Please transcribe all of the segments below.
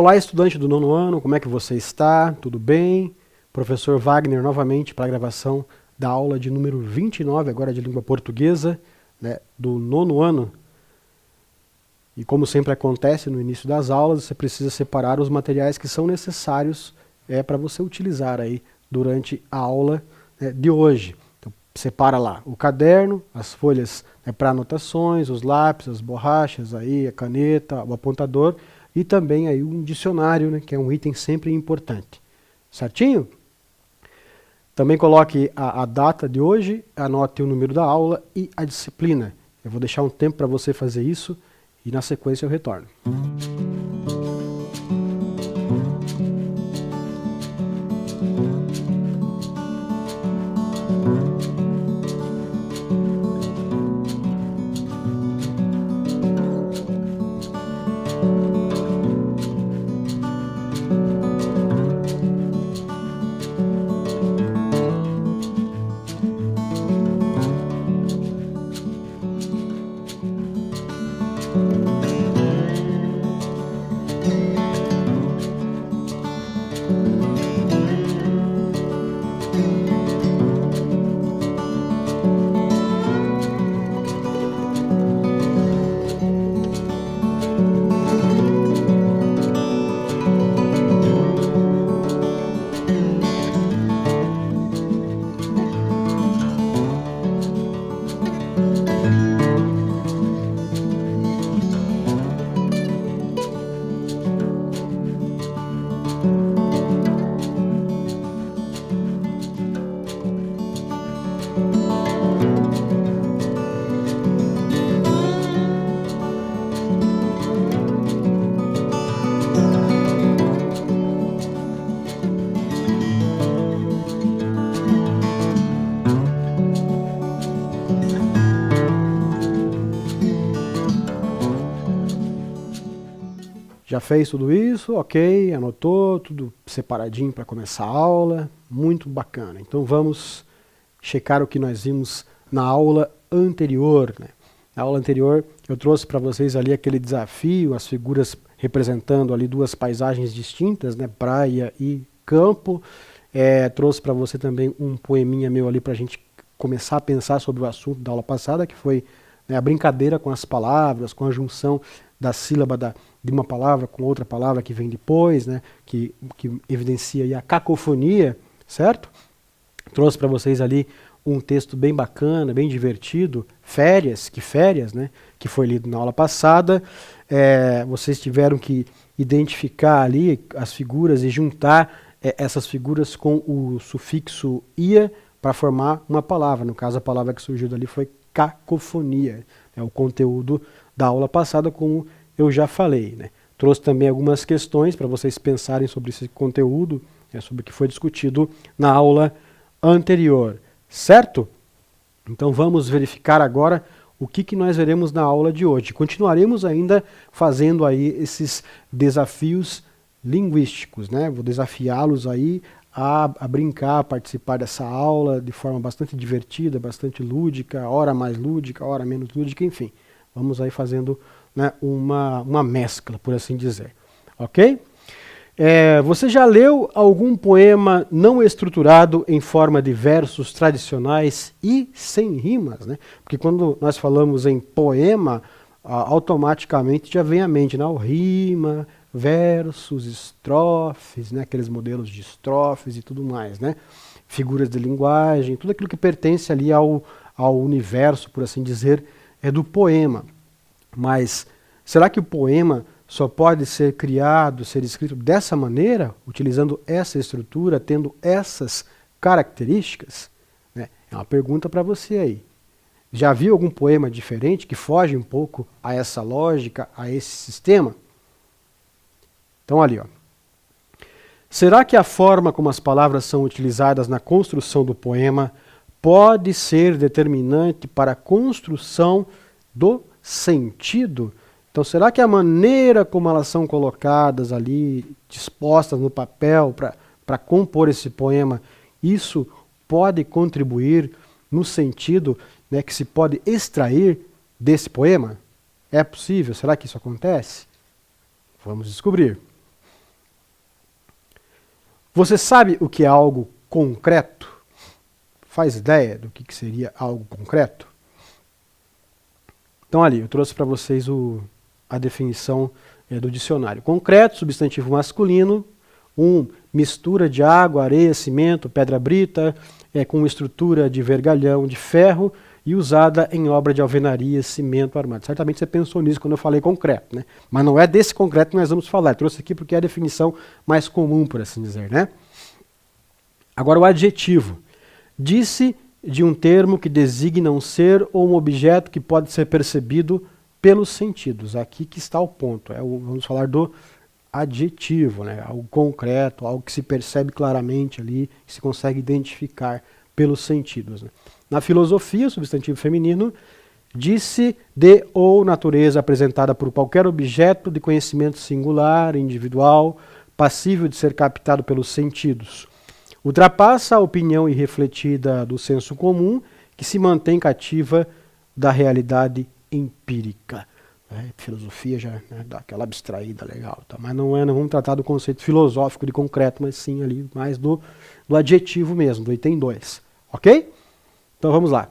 Olá, estudante do nono ano, como é que você está? Tudo bem? Professor Wagner novamente para a gravação da aula de número 29, agora de língua portuguesa, né, do nono ano. E como sempre acontece no início das aulas, você precisa separar os materiais que são necessários para você utilizar aí durante a aula de hoje. Então, separa lá o caderno, as folhas para anotações, os lápis, as borrachas, aí, a caneta, o apontador e também aí um dicionário, né, que é um item sempre importante. Certinho? Também coloque a data de hoje, anote o número da aula e a disciplina. Eu vou deixar um tempo para você fazer isso e na sequência eu retorno. Já fez tudo isso? Ok, anotou, tudo separadinho para começar a aula, muito bacana. Então vamos checar o que nós vimos na aula anterior, né? Na aula anterior eu trouxe para vocês ali aquele desafio, as figuras representando ali duas paisagens distintas, né? Praia e campo. Trouxe para você também um poeminha meu ali para a gente começar a pensar sobre o assunto da aula passada, que foi, né, a brincadeira com as palavras, com a junção da sílaba de uma palavra com outra palavra que vem depois, né, que evidencia aí a cacofonia, certo? Trouxe para vocês ali um texto bem bacana, bem divertido, Férias, né, que foi lido na aula passada. Vocês tiveram que identificar ali as figuras e juntar essas figuras com o sufixo ia para formar uma palavra. No caso, a palavra que surgiu dali foi cacofonia. É o conteúdo da aula passada, como eu já falei, né? Trouxe também algumas questões para vocês pensarem sobre esse conteúdo, sobre o que foi discutido na aula anterior, certo? Então vamos verificar agora o que nós veremos na aula de hoje. Continuaremos ainda fazendo aí esses desafios linguísticos, né? Vou desafiá-los aí a brincar, a participar dessa aula de forma bastante divertida, bastante lúdica, hora mais lúdica, hora menos lúdica, enfim. Vamos aí fazendo, né, uma mescla, por assim dizer. Ok? Você já leu algum poema não estruturado em forma de versos tradicionais e sem rimas, né? Porque quando nós falamos em poema, automaticamente já vem à mente, né? Rima, versos, estrofes, né? Aqueles modelos de estrofes e tudo mais, né? Figuras de linguagem, tudo aquilo que pertence ali ao universo, por assim dizer, do poema. Mas será que o poema só pode ser criado, ser escrito dessa maneira, utilizando essa estrutura, tendo essas características? Né? É uma pergunta para você aí. Já viu algum poema diferente que foge um pouco a essa lógica, a esse sistema? Então ali, ó. Será que a forma como as palavras são utilizadas na construção do poema pode ser determinante para a construção do sentido? Então, será que a maneira como elas são colocadas ali, dispostas no papel para compor esse poema, isso pode contribuir no sentido, né, que se pode extrair desse poema? É possível? Será que isso acontece? Vamos descobrir. Você sabe o que é algo concreto? Faz ideia do que seria algo concreto? Então ali, eu trouxe para vocês a definição do dicionário. Concreto, substantivo masculino, mistura de água, areia, cimento, pedra brita, com estrutura de vergalhão de ferro e usada em obra de alvenaria, cimento armado. Certamente você pensou nisso quando eu falei concreto, né? Mas não é desse concreto que nós vamos falar. Eu trouxe aqui porque é a definição mais comum, por assim dizer, né? Agora o adjetivo. Disse de um termo que designa um ser ou um objeto que pode ser percebido pelos sentidos. Aqui que está o ponto. Vamos falar do adjetivo, né? Algo concreto, algo que se percebe claramente ali, que se consegue identificar pelos sentidos. Né? Na filosofia, substantivo feminino, disse de ou natureza apresentada por qualquer objeto de conhecimento singular, individual, passível de ser captado pelos sentidos. Ultrapassa a opinião irrefletida do senso comum, que se mantém cativa da realidade empírica. Filosofia já dá aquela abstraída legal, tá? Mas não vamos tratar do conceito filosófico de concreto, mas sim ali mais do adjetivo mesmo, do item 2. Ok? Então vamos lá.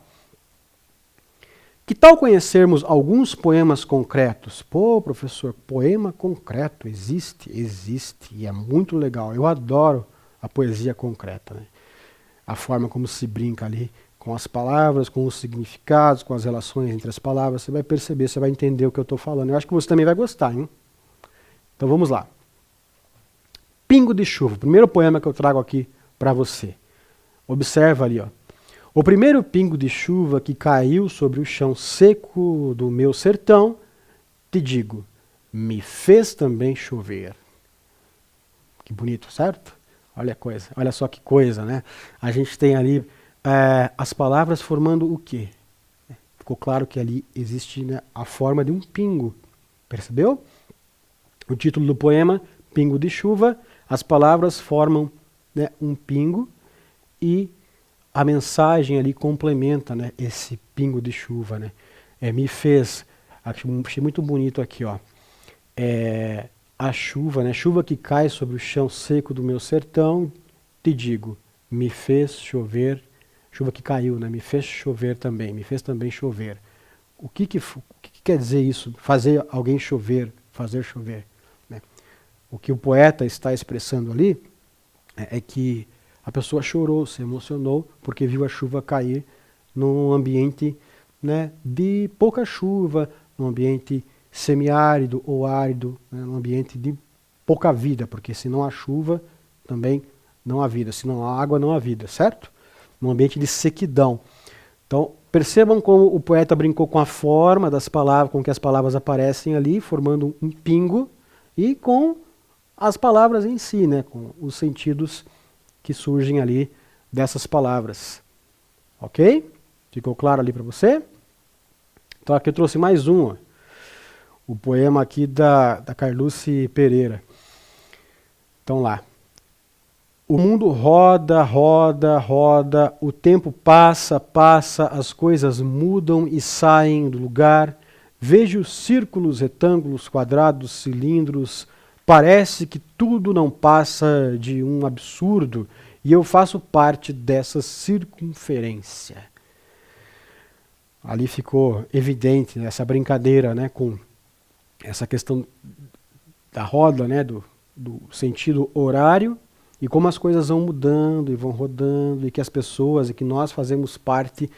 Que tal conhecermos alguns poemas concretos? Pô, professor, poema concreto existe? Existe, e é muito legal. Eu adoro a poesia concreta, né? A forma como se brinca ali com as palavras, com os significados, com as relações entre as palavras, você vai perceber, você vai entender o que eu estou falando. Eu acho que você também vai gostar, hein? Então vamos lá. Pingo de chuva, o primeiro poema que eu trago aqui para você. Observa ali, ó. O primeiro pingo de chuva que caiu sobre o chão seco do meu sertão, te digo, me fez também chover. Que bonito, certo? Olha só que coisa, né? A gente tem ali as palavras formando o quê? Ficou claro que ali existe, né, a forma de um pingo. Percebeu? O título do poema, Pingo de Chuva, as palavras formam, né, um pingo e a mensagem ali complementa, né, esse pingo de chuva. Né? Me fez, achei muito bonito aqui, ó. A chuva, né, chuva que cai sobre o chão seco do meu sertão, te digo, me fez chover. Chuva que caiu, né? Me fez chover também, me fez também chover. O que quer dizer isso? Fazer alguém chover, fazer chover. Né? O que o poeta está expressando ali é que a pessoa chorou, se emocionou, porque viu a chuva cair num ambiente, né, de pouca chuva, num ambiente semiárido ou árido, né, num ambiente de pouca vida, porque se não há chuva, também não há vida. Se não há água, não há vida, certo? Num ambiente de sequidão. Então, percebam como o poeta brincou com a forma das palavras, com que as palavras aparecem ali, formando um pingo, e com as palavras em si, né, com os sentidos que surgem ali dessas palavras. Ok? Ficou claro ali para você? Então aqui eu trouxe mais um, ó. O poema aqui da Carluce Pereira. Então lá. O mundo roda, roda, roda, o tempo passa, passa, as coisas mudam e saem do lugar. Vejo círculos, retângulos, quadrados, cilindros. Parece que tudo não passa de um absurdo e eu faço parte dessa circunferência. Ali ficou evidente, né, essa brincadeira, né, com essa questão da roda, né, do sentido horário, e como as coisas vão mudando e vão rodando, e que as pessoas, e que nós fazemos parte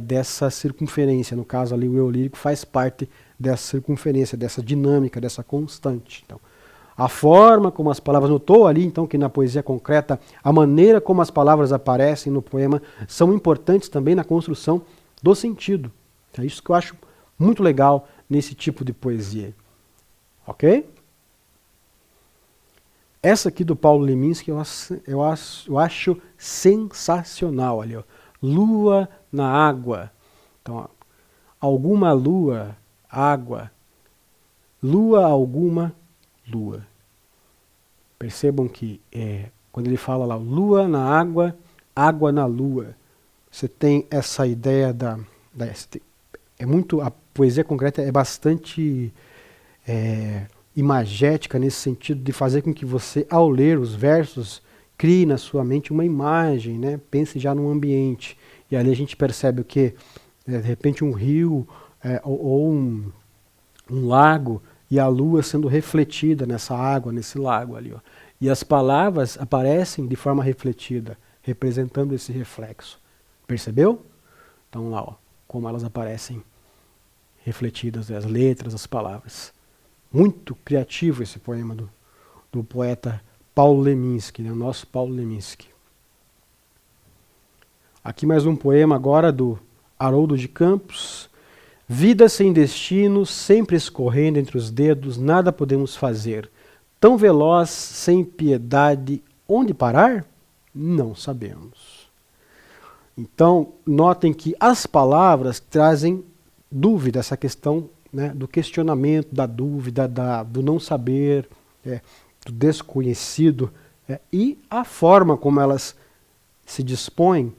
dessa circunferência. No caso ali o eu lírico faz parte dessa circunferência, dessa dinâmica, dessa constante. Então, a forma como as palavras, notou ali então que na poesia concreta, a maneira como as palavras aparecem no poema são importantes também na construção do sentido. É isso que eu acho muito legal nesse tipo de poesia. Ok? Essa aqui do Paulo Leminski eu acho sensacional. Ali, ó. Lua na água. Então, ó, alguma lua, água. Lua alguma, lua. Percebam que quando ele fala lá, lua na água, água na lua. Você tem essa ideia a poesia concreta é bastante imagética nesse sentido de fazer com que você, ao ler os versos crie na sua mente uma imagem, né? Pense já num ambiente. E ali a gente percebe o quê? De repente um rio ou um lago e a lua sendo refletida nessa água, nesse lago ali. Ó. E as palavras aparecem de forma refletida, representando esse reflexo. Percebeu? Então lá, ó, como elas aparecem refletidas, as letras, as palavras. Muito criativo esse poema do poeta Paulo Leminski, né, o nosso Paulo Leminski. Aqui mais um poema agora do Haroldo de Campos. Vida sem destino, sempre escorrendo entre os dedos, nada podemos fazer. Tão veloz, sem piedade, onde parar? Não sabemos. Então, notem que as palavras trazem dúvida, essa questão, né, do questionamento, da dúvida, do não saber, do desconhecido, e a forma como elas se dispõem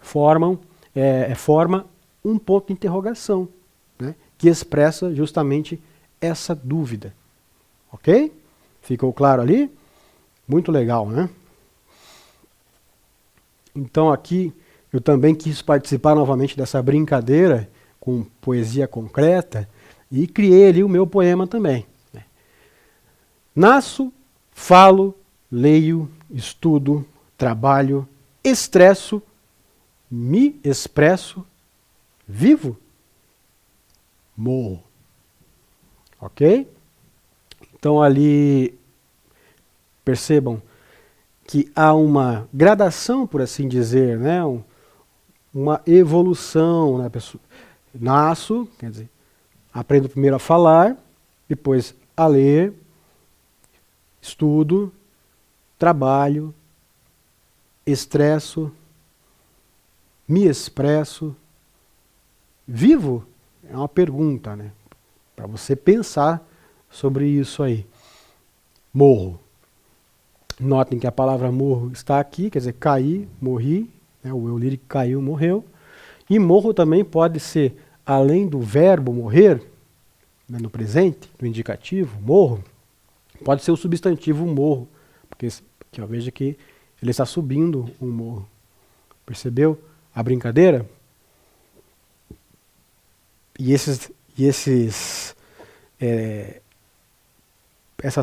forma um ponto de interrogação, né, que expressa justamente essa dúvida. Ok? Ficou claro ali? Muito legal, né? Então aqui eu também quis participar novamente dessa brincadeira com poesia concreta e criei ali o meu poema também. Né? Nasço, falo, leio, estudo, trabalho, estresso, me expresso, vivo, morro. Ok? Então ali, percebam que há uma gradação, por assim dizer, né? Uma evolução. Né? Nasço, quer dizer, aprendo primeiro a falar, depois a ler, estudo, trabalho, estresso, me expresso, vivo? É uma pergunta, né? Para você pensar sobre isso aí. Morro. Notem que a palavra morro está aqui, quer dizer, caí, morri, né? O eu lírico caiu, morreu. E morro também pode ser, além do verbo morrer, né, no presente, no indicativo, morro, pode ser o substantivo morro, porque ó, veja que ele está subindo um morro. Percebeu a brincadeira? E essas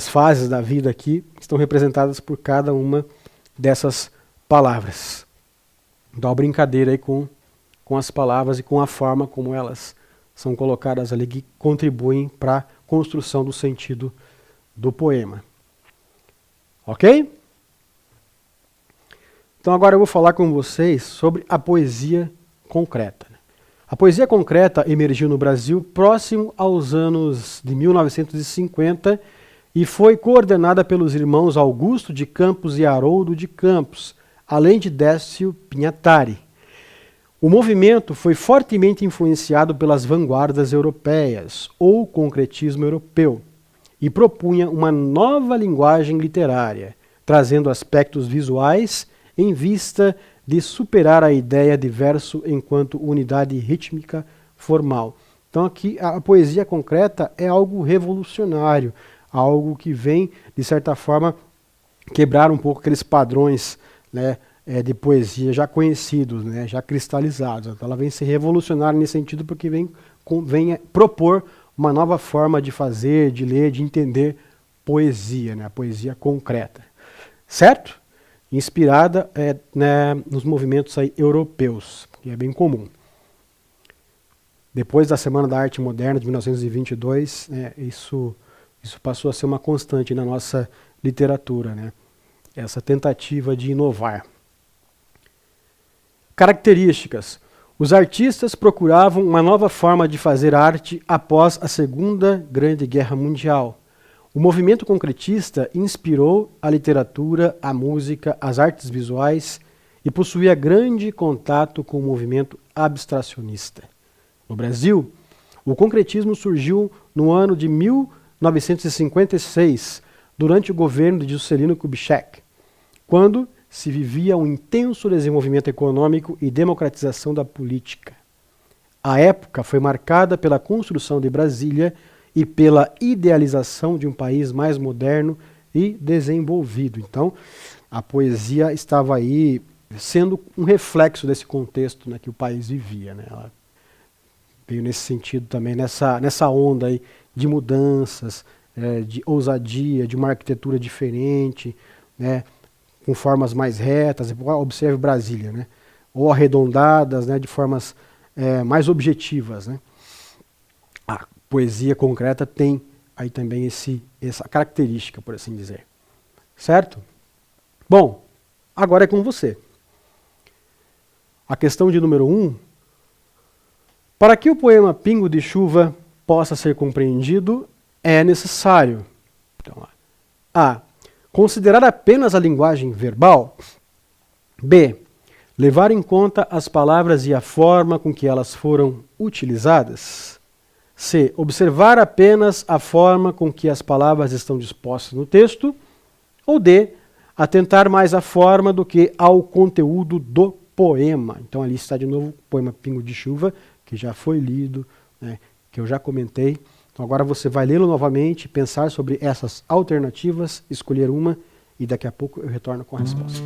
fases da vida aqui estão representadas por cada uma dessas palavras. Dá uma brincadeira aí com as palavras e com a forma como elas são colocadas ali, que contribuem para a construção do sentido do poema. Ok? Então agora eu vou falar com vocês sobre a poesia concreta. A poesia concreta emergiu no Brasil próximo aos anos de 1950 e foi coordenada pelos irmãos Augusto de Campos e Haroldo de Campos, além de Décio Pinhatari. O movimento foi fortemente influenciado pelas vanguardas europeias, ou concretismo europeu, e propunha uma nova linguagem literária, trazendo aspectos visuais em vista de superar a ideia de verso enquanto unidade rítmica formal. Então aqui a poesia concreta é algo revolucionário, algo que vem, de certa forma, quebrar um pouco aqueles padrões, né, de poesia já conhecidos, né, já cristalizados. Então ela vem ser revolucionária nesse sentido porque vem propor uma nova forma de fazer, de ler, de entender poesia, né, a poesia concreta. Certo? Inspirada né, nos movimentos aí europeus, que é bem comum. Depois da Semana da Arte Moderna de 1922, isso passou a ser uma constante na nossa literatura, né? Essa tentativa de inovar. Características. Os artistas procuravam uma nova forma de fazer arte após a Segunda Grande Guerra Mundial. O movimento concretista inspirou a literatura, a música, as artes visuais e possuía grande contato com o movimento abstracionista. No Brasil, o concretismo surgiu no ano de 1956, durante o governo de Juscelino Kubitschek, quando se vivia um intenso desenvolvimento econômico e democratização da política. A época foi marcada pela construção de Brasília e pela idealização de um país mais moderno, e desenvolvido. Então, a poesia estava aí sendo um reflexo desse contexto, né, que o país vivia, né? Ela veio nesse sentido também, nessa onda aí de mudanças, de ousadia, de uma arquitetura diferente, né, com formas mais retas. Observe Brasília, né, ou arredondadas, né, de formas mais objetivas, né. A poesia concreta tem aí também essa característica, por assim dizer. Certo? Bom, agora é com você. A questão de número 1. Para que o poema Pingo de Chuva possa ser compreendido, é necessário então, A. Considerar apenas a linguagem verbal. B. Levar em conta as palavras e a forma com que elas foram utilizadas. C. Observar apenas a forma com que as palavras estão dispostas no texto. Ou D. Atentar mais à forma do que ao conteúdo do poema. Então ali está de novo o poema Pingo de Chuva, que já foi lido, né, que eu já comentei. Então agora você vai lê-lo novamente, pensar sobre essas alternativas, escolher uma e daqui a pouco eu retorno com a resposta.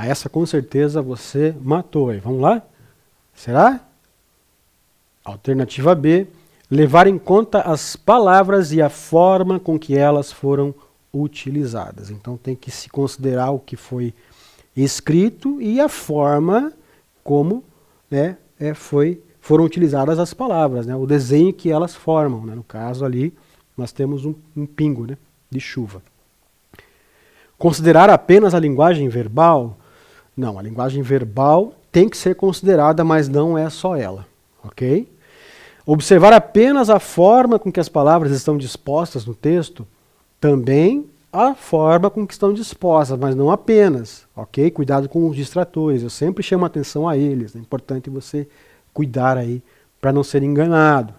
Essa com certeza você matou aí. Vamos lá? Será? Alternativa B. Levar em conta as palavras e a forma com que elas foram utilizadas. Então tem que se considerar o que foi escrito e a forma como, né, foram utilizadas as palavras, né, o desenho que elas formam. Né? No caso ali, nós temos um pingo, né, de chuva. Considerar apenas a linguagem verbal. Não, a linguagem verbal tem que ser considerada, mas não é só ela, ok? Observar apenas a forma com que as palavras estão dispostas no texto, também a forma com que estão dispostas, mas não apenas, ok? Cuidado com os distratores, eu sempre chamo atenção a eles, é importante você cuidar aí para não ser enganado.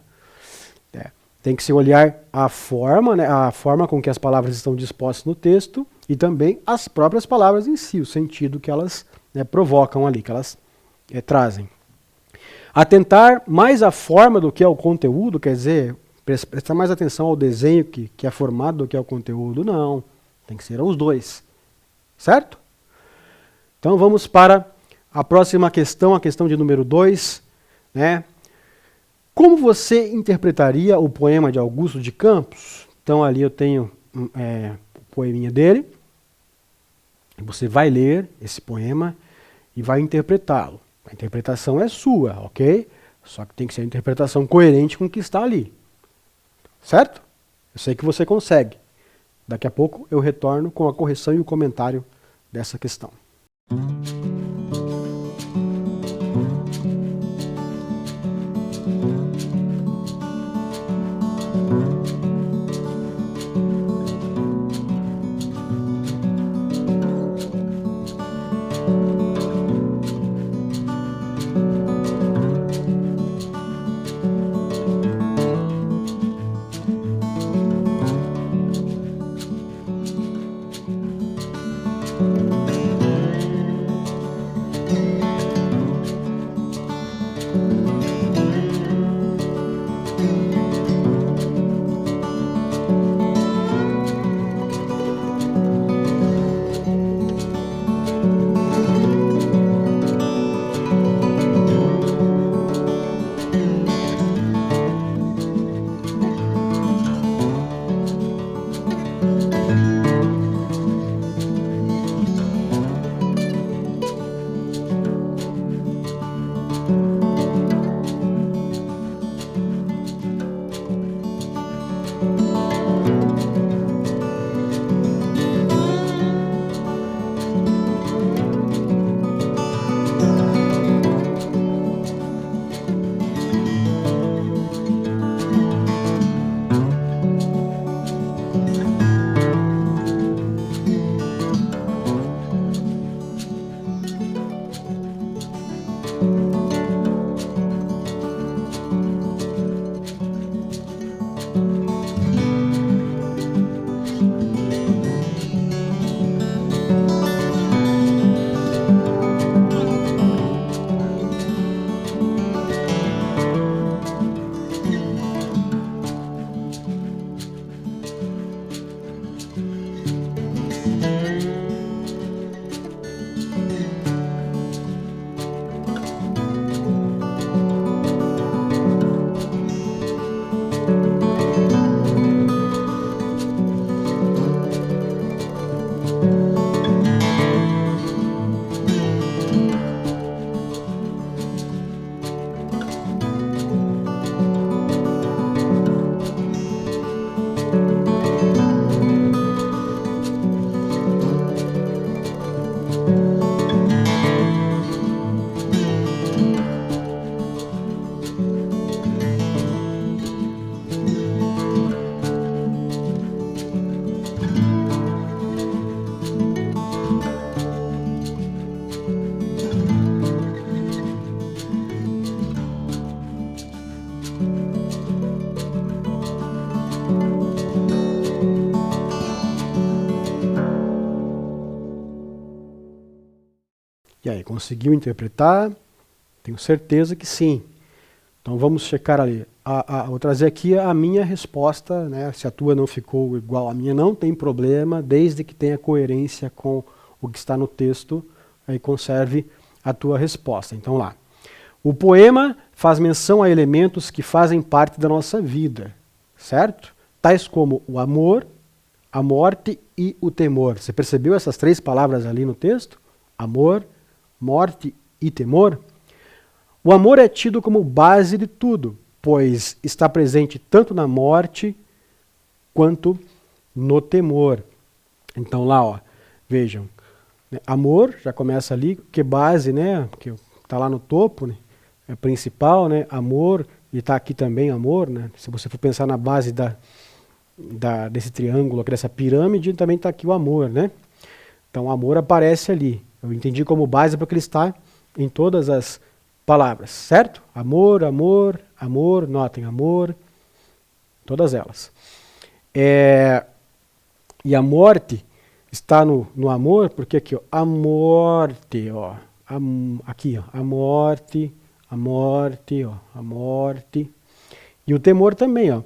Tem que se olhar a forma, né, a forma com que as palavras estão dispostas no texto e também as próprias palavras em si, o sentido que elas, né, provocam ali, que elas trazem. Atentar mais à forma do que ao conteúdo, quer dizer, prestar mais atenção ao desenho que é formado do que ao conteúdo, não. Tem que ser aos dois. Certo? Então vamos para a próxima questão, a questão de número 2, né? Como você interpretaria o poema de Augusto de Campos? Então ali eu tenho o poeminha dele. Você vai ler esse poema e vai interpretá-lo. A interpretação é sua, ok? Só que tem que ser uma interpretação coerente com o que está ali. Certo? Eu sei que você consegue. Daqui a pouco eu retorno com a correção e o comentário dessa questão. E aí, conseguiu interpretar? Tenho certeza que sim. Então vamos checar ali. Vou trazer aqui a minha resposta, né? Se a tua não ficou igual à minha, não tem problema, desde que tenha coerência com o que está no texto, aí conserve a tua resposta. Então lá. O poema faz menção a elementos que fazem parte da nossa vida, certo? Tais como o amor, a morte e o temor. Você percebeu essas três palavras ali no texto? Amor, morte e temor? O amor é tido como base de tudo, pois está presente tanto na morte quanto no temor. Então lá, ó, vejam, né, amor já começa ali, que base, né, que está lá no topo, né, é principal, né, amor, e está aqui também amor, né, se você for pensar na base desse triângulo, aqui dessa pirâmide, também está aqui o amor, né. Então o amor aparece ali. Eu entendi como base porque ele está em todas as palavras, certo? Amor, amor, amor, notem, amor, todas elas. E a morte está no amor, porque aqui, ó, a morte, ó, aqui, ó, a morte, ó, a morte. E o temor também, ó,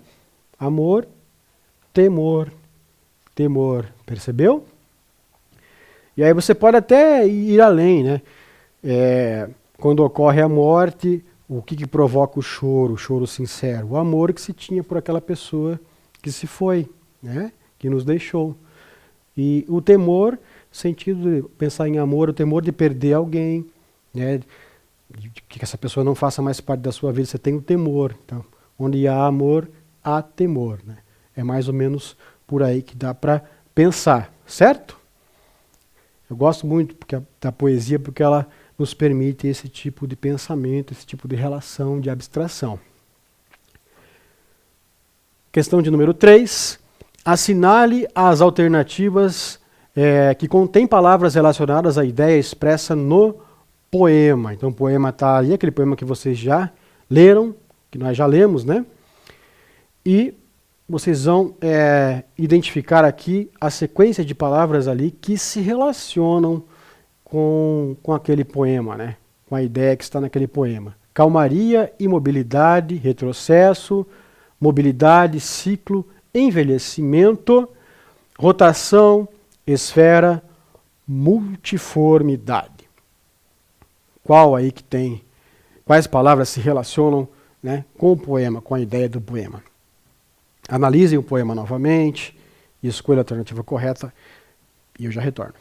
amor, temor, temor, percebeu? E aí você pode até ir além, né? Quando ocorre a morte, o que provoca o choro sincero? O amor que se tinha por aquela pessoa que se foi, né? Que nos deixou. E o temor, sentido de pensar em amor, o temor de perder alguém, né? De que essa pessoa não faça mais parte da sua vida, você tem o temor. Então, onde há amor, há temor, né? É mais ou menos por aí que dá para pensar, certo? Eu gosto muito da poesia porque ela nos permite esse tipo de pensamento, esse tipo de relação, de abstração. Questão de número 3. Assinale as alternativas que contêm palavras relacionadas à ideia expressa no poema. Então o poema está ali, aquele poema que vocês já leram, que nós já lemos, né? E vocês vão identificar aqui a sequência de palavras ali que se relacionam com aquele poema, né? Com a ideia que está naquele poema. Calmaria, imobilidade, retrocesso, mobilidade, ciclo, envelhecimento, rotação, esfera, multiformidade. Qual aí que tem, quais palavras se relacionam, né, com o poema, com a ideia do poema? Analisem o poema novamente e escolha a alternativa correta e eu já retorno.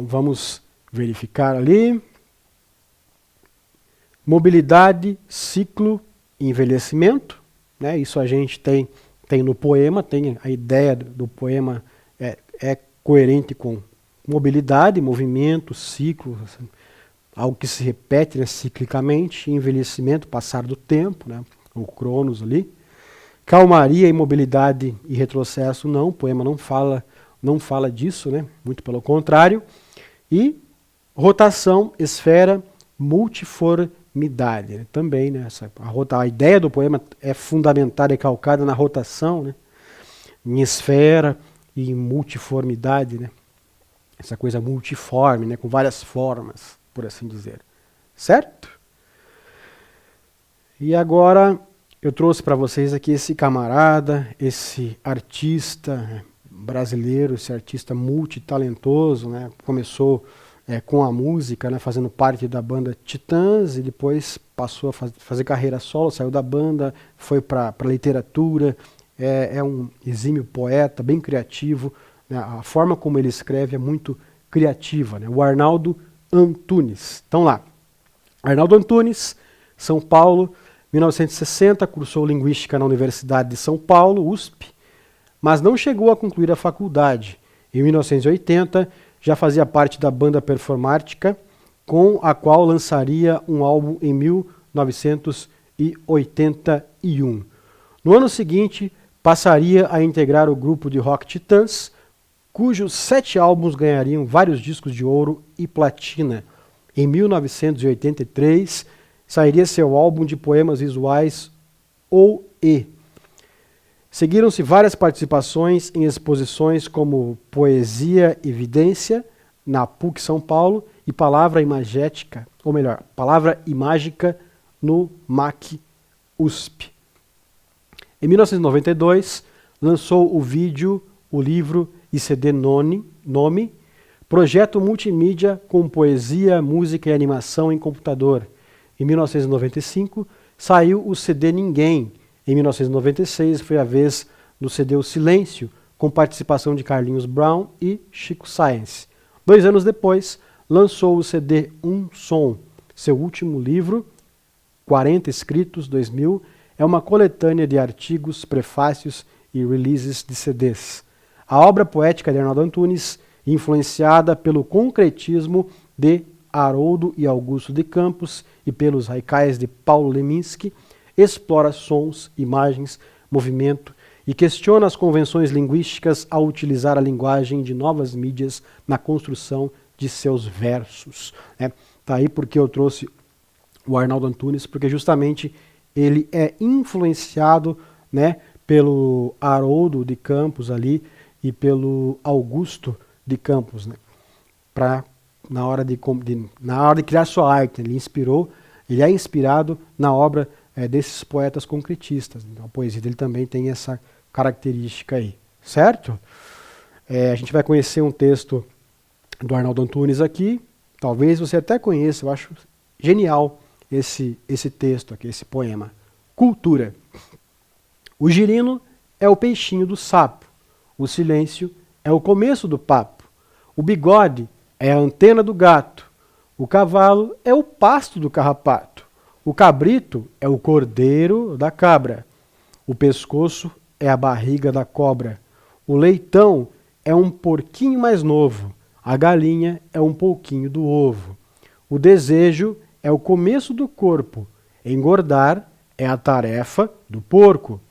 Vamos verificar ali. Mobilidade, ciclo e envelhecimento. Né? Isso a gente tem no poema, tem a ideia do poema é coerente com mobilidade, movimento, ciclo, assim, algo que se repete, né, ciclicamente, envelhecimento, passar do tempo, né, o cronos ali. Calmaria, imobilidade e retrocesso, não, o poema não fala disso, né, muito pelo contrário. E rotação, esfera, multiformidade. Né? Também, né, a ideia do poema é fundamentada e calcada na rotação, né, em esfera e em multiformidade. Né? Essa coisa multiforme, né, com várias formas, por assim dizer. Certo? E agora eu trouxe para vocês aqui esse camarada, esse artista brasileiro, esse artista multitalentoso, né? Começou com a música, né? Fazendo parte da banda Titãs e depois passou a fazer carreira solo, saiu da banda, foi para a literatura, é um exímio poeta, bem criativo, né? A forma como ele escreve é muito criativa, né? O Arnaldo Antunes. Então lá, Arnaldo Antunes, São Paulo, 1960, cursou Linguística na Universidade de São Paulo, USP, mas não chegou a concluir a faculdade. Em 1980, já fazia parte da banda performática, com a qual lançaria um álbum em 1981. No ano seguinte, passaria a integrar o grupo de rock Titãs, cujos 7 álbuns ganhariam vários discos de ouro e platina. Em 1983, sairia seu álbum de poemas visuais, O E. Seguiram-se várias participações em exposições como Poesia e Evidência, na PUC São Paulo, e Palavra Imagética, ou melhor, Palavra Imágica no MAC USP. Em 1992, lançou o vídeo, o livro e CD Nome, Projeto Multimídia com Poesia, Música e Animação em Computador. Em 1995, saiu o CD Ninguém. Em 1996, foi a vez do CD O Silêncio, com participação de Carlinhos Brown e Chico Science. 2 anos depois, lançou o CD Um Som. Seu último livro, 40 Escritos, 2000, é uma coletânea de artigos, prefácios e releases de CDs. A obra poética de Arnaldo Antunes, influenciada pelo concretismo de Haroldo e Augusto de Campos e pelos haikais de Paulo Leminski, explora sons, imagens, movimento e questiona as convenções linguísticas ao utilizar a linguagem de novas mídias na construção de seus versos. Tá aí porque eu trouxe o Arnaldo Antunes, porque justamente ele é influenciado, né, pelo Haroldo de Campos ali e pelo Augusto de Campos, né, na hora de criar sua arte. Ele é inspirado na obra desses poetas concretistas. Então a poesia dele também tem essa característica aí, certo? A gente vai conhecer um texto do Arnaldo Antunes aqui, talvez você até conheça, eu acho genial esse texto aqui, esse poema. Cultura. O girino é o peixinho do sapo, o silêncio é o começo do papo, o bigode é a antena do gato, o cavalo é o pasto do carrapato, o cabrito é o cordeiro da cabra, o pescoço é a barriga da cobra, o leitão é um porquinho mais novo, a galinha é um pouquinho do ovo, o desejo é o começo do corpo, engordar é a tarefa do porco,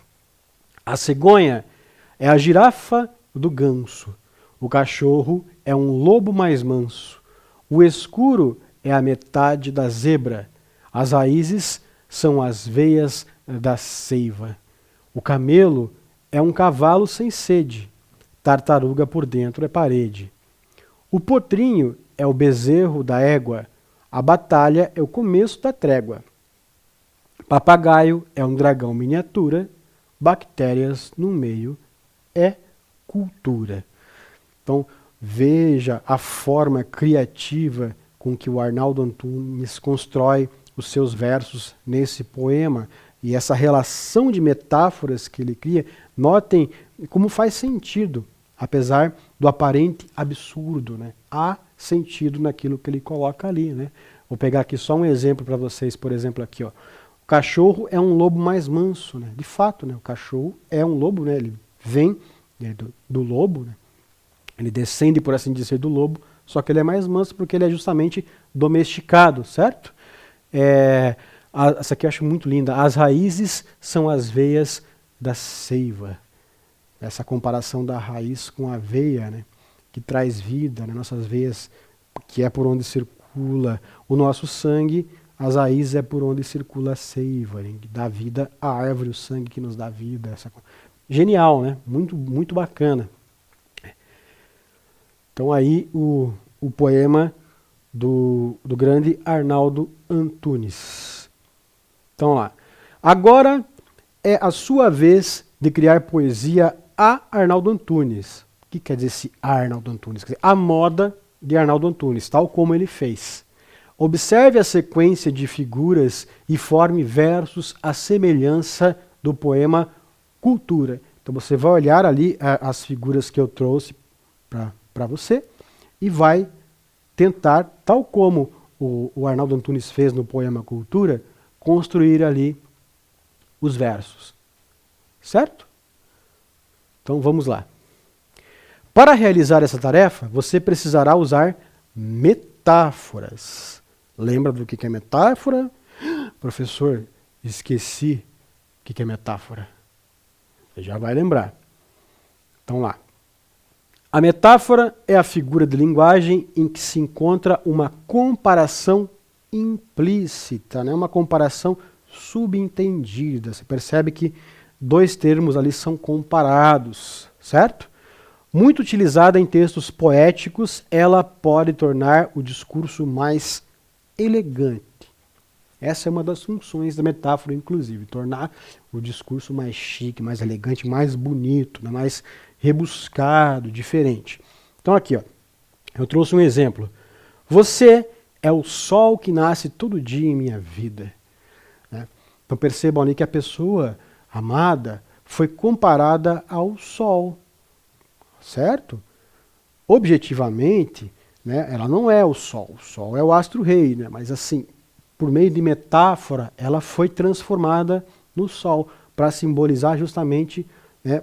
a cegonha é a girafa do ganso, o cachorro é um lobo mais manso, o escuro é a metade da zebra, as raízes são as veias da seiva, o camelo é um cavalo sem sede, tartaruga por dentro é parede, o potrinho é o bezerro da égua, a batalha é o começo da trégua, papagaio é um dragão miniatura, bactérias no meio é cultura. Então, veja a forma criativa com que o Arnaldo Antunes constrói os seus versos nesse poema e essa relação de metáforas que ele cria. Notem como faz sentido, apesar do aparente absurdo, né? Há sentido naquilo que ele coloca ali, né? Vou pegar aqui só um exemplo para vocês, por exemplo, aqui, ó. O cachorro é um lobo mais manso, né? De fato, né? O cachorro é um lobo, né? Ele vem, né, do lobo, né? Ele descende, por assim dizer, do lobo, só que ele é mais manso porque ele é justamente domesticado, certo? Essa aqui eu acho muito linda. As raízes são as veias da seiva. Essa comparação da raiz com a veia, né, que traz vida, né, nossas veias, que é por onde circula o nosso sangue, as raízes é por onde circula a seiva, né, que dá vida à árvore, o sangue que nos dá vida. Genial, né? Muito, muito bacana. Então aí o poema do grande Arnaldo Antunes. Então lá. Agora é a sua vez de criar poesia a Arnaldo Antunes. O que quer dizer esse Arnaldo Antunes? Quer dizer, a moda de Arnaldo Antunes, tal como ele fez. Observe a sequência de figuras e forme versos à semelhança do poema Cultura. Então você vai olhar ali as figuras que eu trouxe para você e vai tentar, tal como o Arnaldo Antunes fez no poema Cultura, construir ali os versos. Certo? Então vamos lá. Para realizar essa tarefa, você precisará usar metáforas. Lembra do que é metáfora? Professor, esqueci o que é metáfora. Você já vai lembrar. Então lá. A metáfora é a figura de linguagem em que se encontra uma comparação implícita, né? Uma comparação subentendida. Você percebe que dois termos ali são comparados, certo? Muito utilizada em textos poéticos, ela pode tornar o discurso mais elegante. Essa é uma das funções da metáfora, inclusive, tornar o discurso mais chique, mais elegante, mais bonito, né, mais rebuscado, diferente. Então aqui, ó, eu trouxe um exemplo. Você é o sol que nasce todo dia em minha vida. Né? Então percebam ali que a pessoa amada foi comparada ao sol, certo? Objetivamente, né, ela não é o sol é o astro-rei, né, mas assim, por meio de metáfora, ela foi transformada no sol, para simbolizar justamente, né,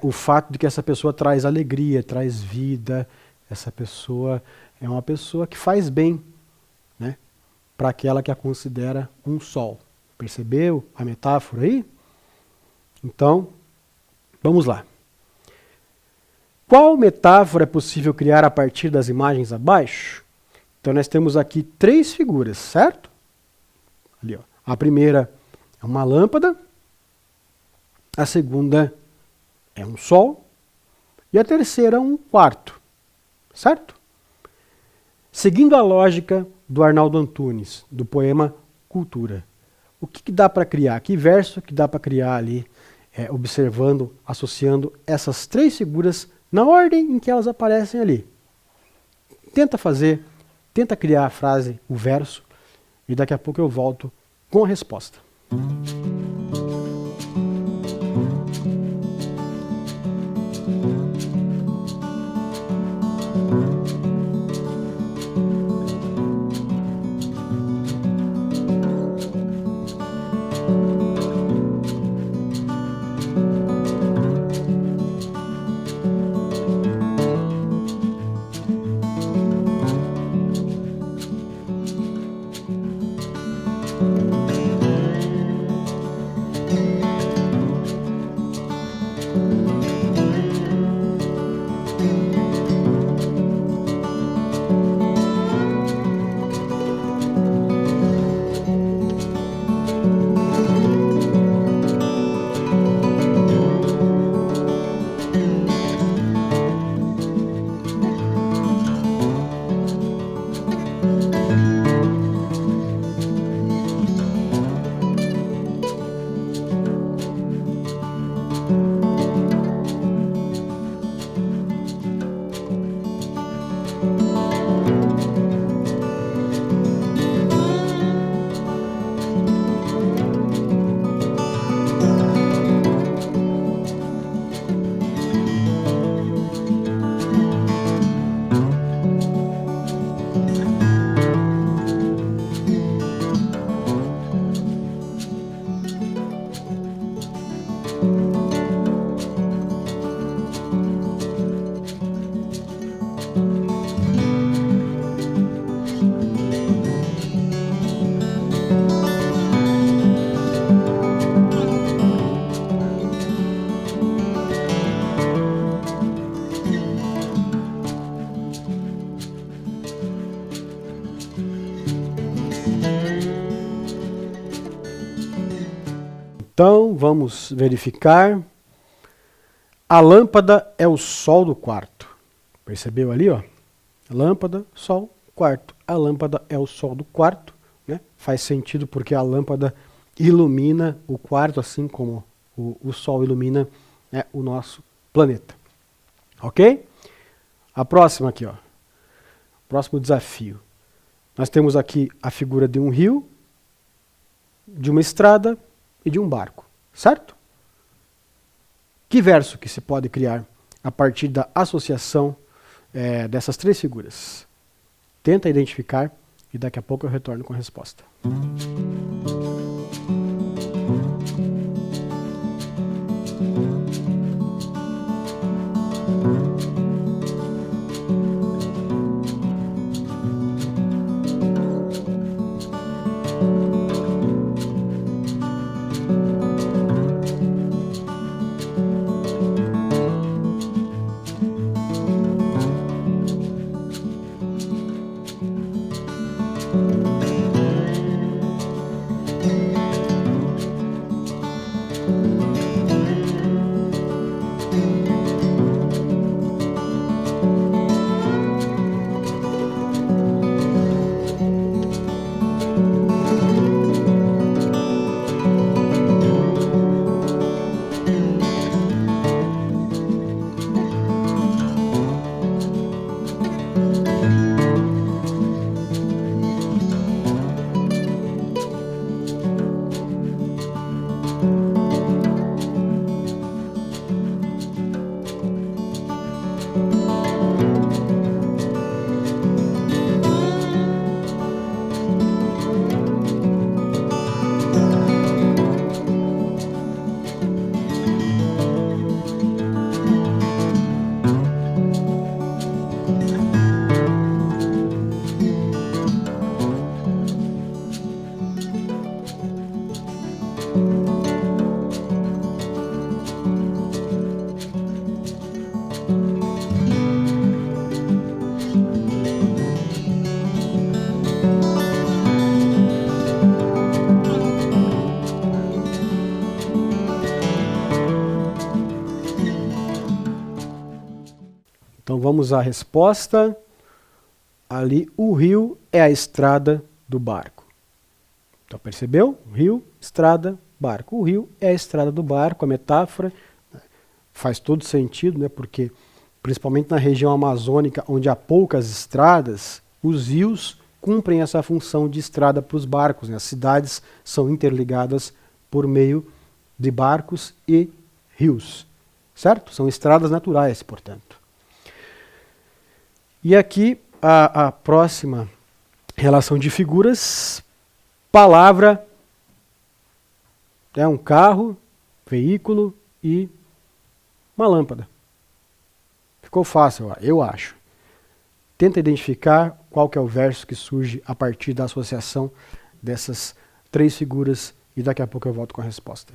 o fato de que essa pessoa traz alegria, traz vida, essa pessoa é uma pessoa que faz bem, né, para aquela que a considera um sol. Percebeu a metáfora aí? Então, vamos lá. Qual metáfora é possível criar a partir das imagens abaixo? Então nós temos aqui três figuras, certo? Ali, ó. A primeira é uma lâmpada, a segunda é um sol e a terceira um quarto, certo? Seguindo a lógica do Arnaldo Antunes, do poema Cultura, o que dá para criar? Que verso que dá para criar ali, observando, associando essas três figuras na ordem em que elas aparecem ali? Tenta criar a frase, o verso, e daqui a pouco eu volto com a resposta. Então, vamos verificar. A lâmpada é o sol do quarto. Percebeu ali, ó? Lâmpada, sol, quarto. A lâmpada é o sol do quarto, né? Faz sentido porque a lâmpada ilumina o quarto, assim como o sol ilumina, né, o nosso planeta. Ok? A próxima aqui, ó. Próximo desafio. Nós temos aqui a figura de um rio, de uma estrada e de um barco, certo? Que verso que se pode criar a partir da associação dessas três figuras? Tenta identificar e daqui a pouco eu retorno com a resposta. Então vamos à resposta. Ali o rio é a estrada do barco. Então percebeu? Rio, estrada, barco. O rio é a estrada do barco, a metáfora faz todo sentido, né? Porque principalmente na região amazônica, onde há poucas estradas, os rios cumprem essa função de estrada para os barcos, né? As cidades são interligadas por meio de barcos e rios, certo? São estradas naturais, portanto. E aqui a próxima relação de figuras, palavra é um carro, veículo e uma lâmpada. Ficou fácil, eu acho. Tenta identificar qual que é o verso que surge a partir da associação dessas três figuras e daqui a pouco eu volto com a resposta.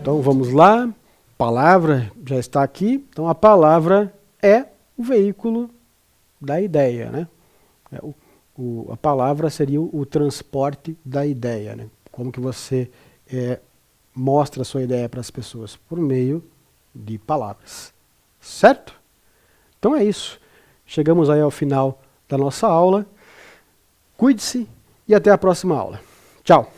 Então vamos lá, palavra já está aqui, então a palavra é o veículo da ideia, né? A palavra seria o transporte da ideia, né? Como que você mostra a sua ideia para as pessoas? Por meio de palavras, certo? Então é isso, chegamos aí ao final da nossa aula, cuide-se e até a próxima aula. Tchau!